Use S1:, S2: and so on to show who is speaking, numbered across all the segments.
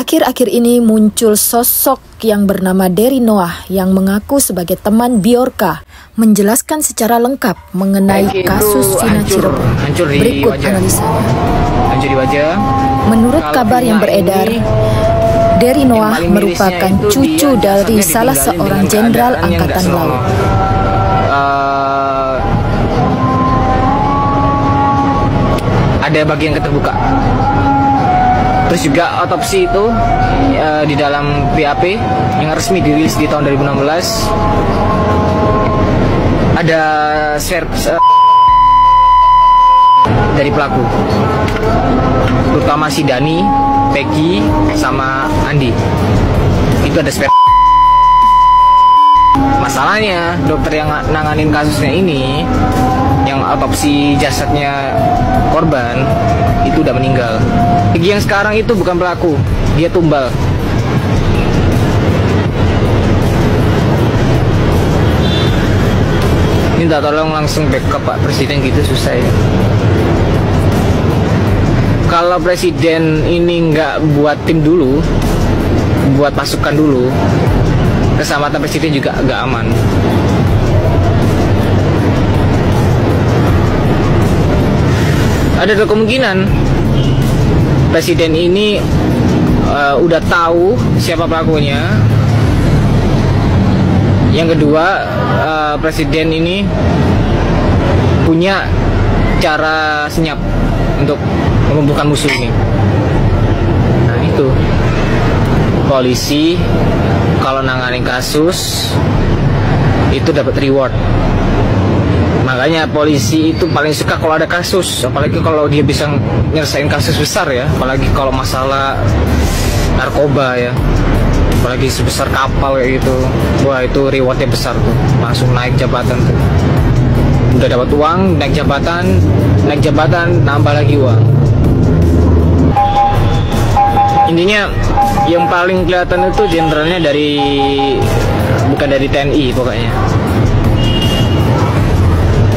S1: Akhir-akhir ini muncul sosok yang bernama Derry Noah yang mengaku sebagai teman Bjorka menjelaskan secara lengkap mengenai kasus Vina Cirebon. Berikut analisanya.
S2: Hancur di wajah.
S1: Menurut kabar yang beredar, Derry Noah merupakan cucu dari salah seorang jenderal angkatan laut.
S2: Ada bagian keterbuka. Terus juga otopsi itu di dalam BAP yang resmi dirilis di tahun 2016 ada swab dari pelaku, terutama si Dani, Peggy, sama Andi. Itu ada swab. Masalahnya dokter yang nanganin kasusnya ini, yang otopsi jasadnya korban, itu udah meninggal. Peggy yang sekarang itu bukan pelaku, dia tumbal. Minta tolong langsung backup Pak Presiden gitu susah ya. Kalau Presiden ini nggak buat tim dulu, buat pasukan dulu, keselamatan Presiden juga nggak aman. Ada kemungkinan Presiden ini udah tahu siapa pelakunya. Yang kedua, Presiden ini punya cara senyap untuk melumpuhkan musuh ini. Nah itu, polisi kalau nanganin kasus itu dapat reward. Makanya polisi itu paling suka kalau ada kasus, apalagi kalau dia bisa nyelesain kasus besar ya, apalagi kalau masalah narkoba ya, apalagi sebesar kapal kayak gitu. Wah itu rewardnya besar tuh, langsung naik jabatan tuh. Udah dapat uang, naik jabatan, nambah lagi uang. Intinya yang paling kelihatan itu jenderalnya bukan dari TNI pokoknya,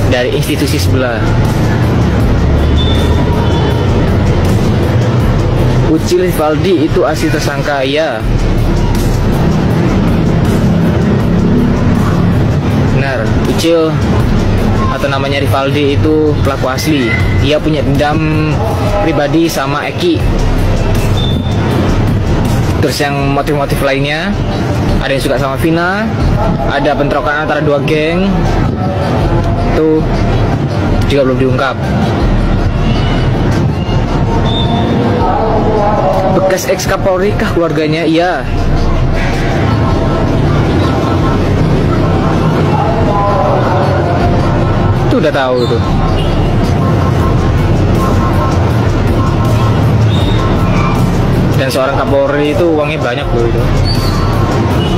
S2: dari institusi sebelah. Ucil Rivaldi itu asli tersangka ya. Benar, Ucil atau namanya Rivaldi itu pelaku asli. Dia punya dendam pribadi sama Eki. Terus yang motif-motif lainnya, ada yang suka sama Vina, ada bentrokan antara dua geng, itu juga belum diungkap. Bekas ex Kapolri kah keluarganya? Iya. Itu udah tahu tuh. Dan seorang Kapolri itu uangnya banyak loh itu.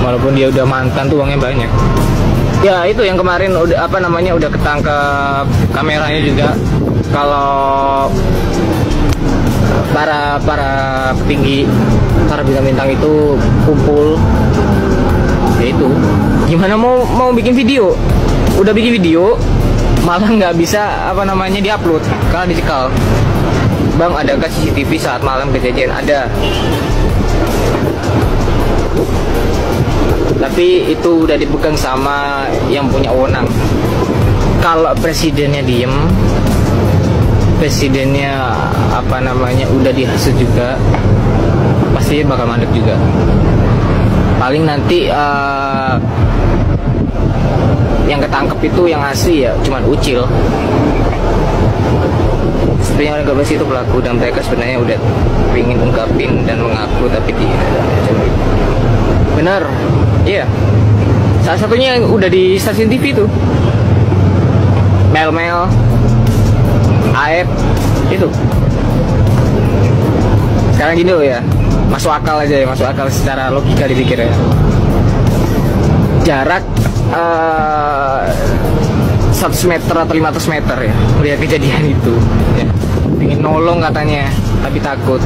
S2: Walaupun dia udah mantan tuh uangnya banyak. Ya itu yang kemarin udah ketangkep kameranya juga. Kalau para petinggi, para bintang-bintang itu kumpul, ya itu gimana mau bikin video, udah bikin video malah nggak bisa diupload karena dicekal. Bang, adakah CCTV saat malam kejadian? Ada, tapi itu udah dipegang sama yang punya wewenang. Kalau presidennya diem, presidennya udah dihasut juga, pasti bakal mandek juga. Paling nanti yang ketangkep itu yang asli ya cuman Ucil. Sebenarnya orang 12 itu pelaku dan mereka sebenarnya udah ingin ungkapin dan mengaku tapi tidak. Benar, iya. Salah satunya yang udah di stasiun TV tuh, Mel, Aep itu. Sekarang gini loh ya, masuk akal aja ya, masuk akal secara logika dipikir ya. Jarak 100 meter atau 500 meter ya, melihat kejadian itu ya. Ingin nolong katanya, tapi takut.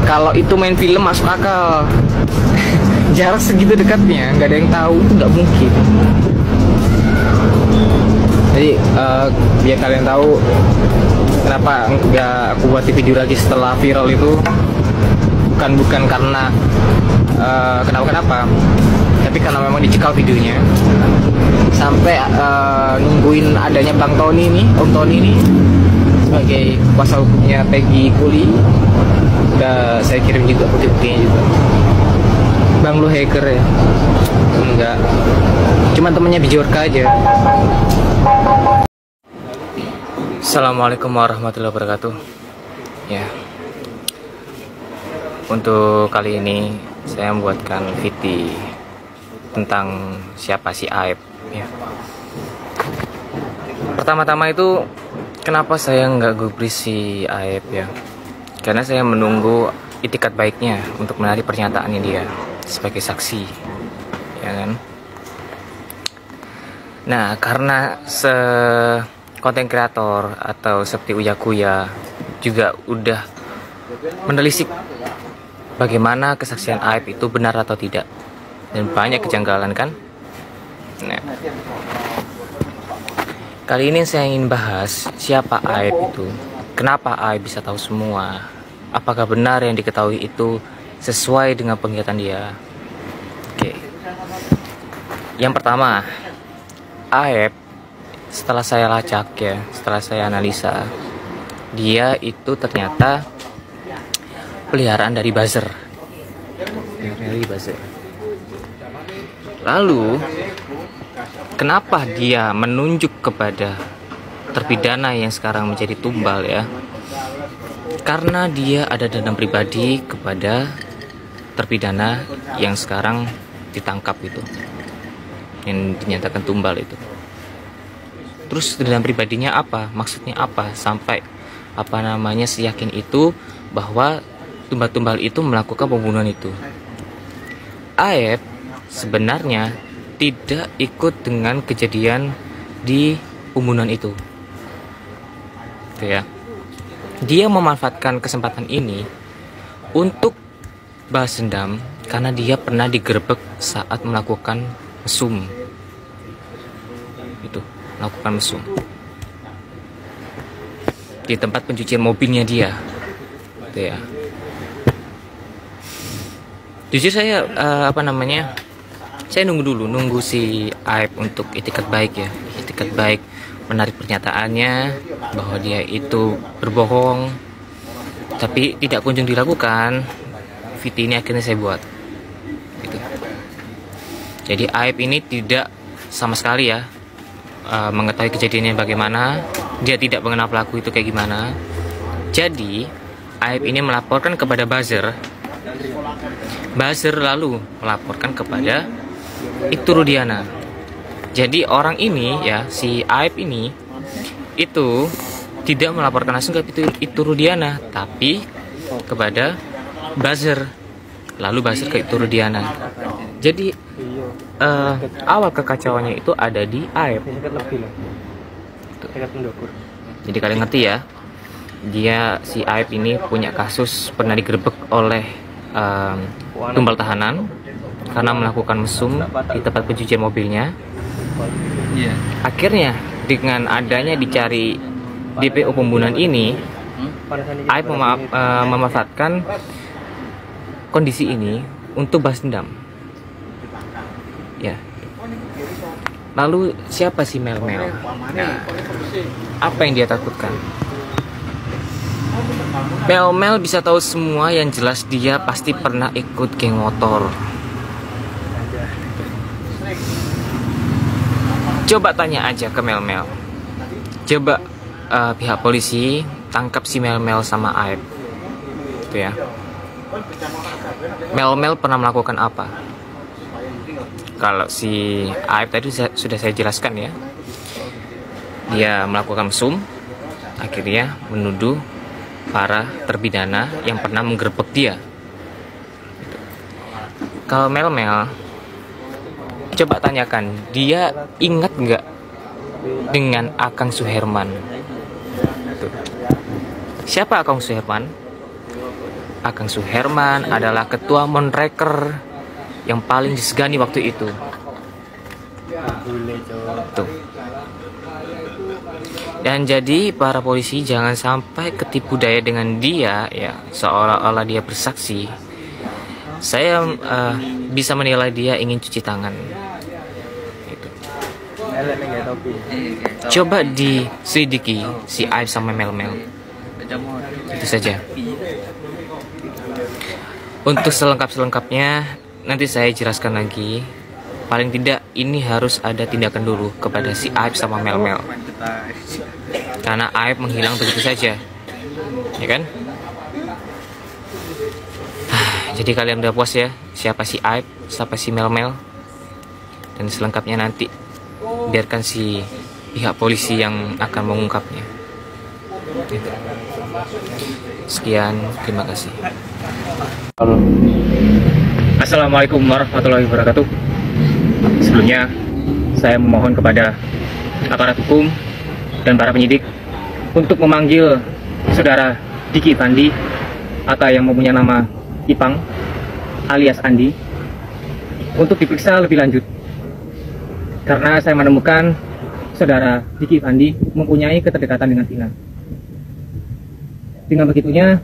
S2: Kalau itu main film masuk akal. Jarak segitu dekatnya, nggak ada yang tahu, itu nggak mungkin. Jadi biar kalian tahu kenapa nggak aku buat video lagi setelah viral itu. bukan karena kenapa, tapi karena memang dicekal videonya. Sampai nungguin adanya Bang Tony nih, Om Tony nih sebagai kuasa hukumnya Peggy Kuli, udah saya kirim juga bukti-buktinya juga. Bang, lu hacker ya? Enggak, cuma temennya Bjorka aja. Assalamualaikum warahmatullahi wabarakatuh. Ya, untuk kali ini saya membuatkan video tentang siapa si Aep ya. Pertama-tama itu kenapa saya nggak gubris si Aep ya, karena saya menunggu itikat baiknya untuk menarik pernyataannya dia sebagai saksi, ya kan. Nah, karena konten kreator atau seperti Uya Kuya juga udah menelisik bagaimana kesaksian Aep itu benar atau tidak, dan banyak kejanggalan kan. Nah, kali ini saya ingin bahas siapa Aep itu, kenapa Aep bisa tahu semua, apakah benar yang diketahui itu sesuai dengan penglihatan dia. Oke, yang pertama, Aep setelah saya lacak ya, setelah saya analisa, dia itu ternyata peliharaan dari buzzer. Lalu kenapa dia menunjuk kepada terpidana yang sekarang menjadi tumbal ya? Karena dia ada dendam pribadi kepada terpidana yang sekarang ditangkap itu, yang dinyatakan tumbal itu. Terus dendam pribadinya apa? Maksudnya apa? Sampai seyakin itu bahwa tumbal-tumbal itu melakukan pembunuhan itu. Aep sebenarnya tidak ikut dengan kejadian di pembunuhan itu. Gitu ya. Dia memanfaatkan kesempatan ini untuk balas dendam karena dia pernah digerebek saat melakukan mesum. Itu, melakukan mesum di tempat pencucian mobilnya dia. Gitu ya. Jujur saya saya nunggu si Aep untuk itikat baik ya, itikat baik menarik pernyataannya bahwa dia itu berbohong, tapi tidak kunjung dilakukan. Video ini akhirnya saya buat gitu. Jadi Aep ini tidak sama sekali ya mengetahui kejadiannya bagaimana, dia tidak mengenal pelaku itu kayak gimana. Jadi Aep ini melaporkan kepada buzzer lalu melaporkan kepada Ibtu Rudiana. Jadi orang ini ya, si Aep ini itu tidak melaporkan langsung ke Ibtu Rudiana, tapi kepada buzzer, lalu buzzer ke Ibtu Rudiana. Jadi awal kekacauannya itu ada di Aep. Jadi kalian ngerti ya, si Aep ini punya kasus pernah digerebek oleh tumbal tahanan karena melakukan mesum di tempat pencucian mobilnya. Akhirnya dengan adanya dicari DPO pembunuhan ini, Aep memanfaatkan kondisi ini untuk balas dendam. Ya. Lalu siapa si Mel? Nah, apa yang dia takutkan? Mel bisa tahu semua, yang jelas dia pasti pernah ikut geng motor. Coba tanya aja ke Mel. Coba pihak polisi tangkap si Mel sama Aep. Gitu ya. Mel pernah melakukan apa? Kalau si Aep tadi sudah saya jelaskan ya. Dia melakukan mesum, akhirnya menuduh para terpidana yang pernah menggerebek dia. Kalau Mel, coba tanyakan, dia ingat nggak dengan Akang Suherman? Tuh. Siapa Akang Suherman? Akang Suherman adalah ketua Monreker yang paling disegani waktu itu. Tuh. Dan jadi para polisi jangan sampai ketipu daya dengan dia ya, seolah-olah dia bersaksi,
S3: Saya bisa menilai dia ingin cuci tangan. Gitu. Coba diselidiki si Aib sama Mel-Mel. Itu saja. Untuk selengkap-selengkapnya nanti saya jelaskan lagi. Paling tidak ini harus ada tindakan dulu kepada si Aib sama Mel-Mel. Karena Aib menghilang begitu saja, ya kan? Jadi kalian udah puas ya siapa si Aib, siapa si Mel-Mel. Dan selengkapnya nanti biarkan si pihak polisi yang akan mengungkapnya. Sekian, terima kasih.
S2: Assalamualaikum warahmatullahi wabarakatuh. Sebelumnya saya memohon kepada aparat hukum dan para penyidik untuk memanggil saudara Diki Ivandi atau yang mempunyai nama Ipang alias Andi untuk diperiksa lebih lanjut, karena saya menemukan saudara Diki Ivandi mempunyai keterikatan dengan Vina. Dengan begitunya,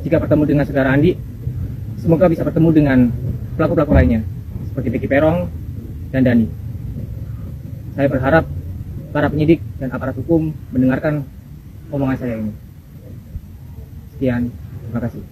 S2: jika bertemu dengan saudara Andi, semoga bisa bertemu dengan pelaku-pelaku lainnya seperti Becky Perong dan Dani. Saya berharap para penyidik dan aparat hukum mendengarkan omongan saya ini. Sekian, terima kasih.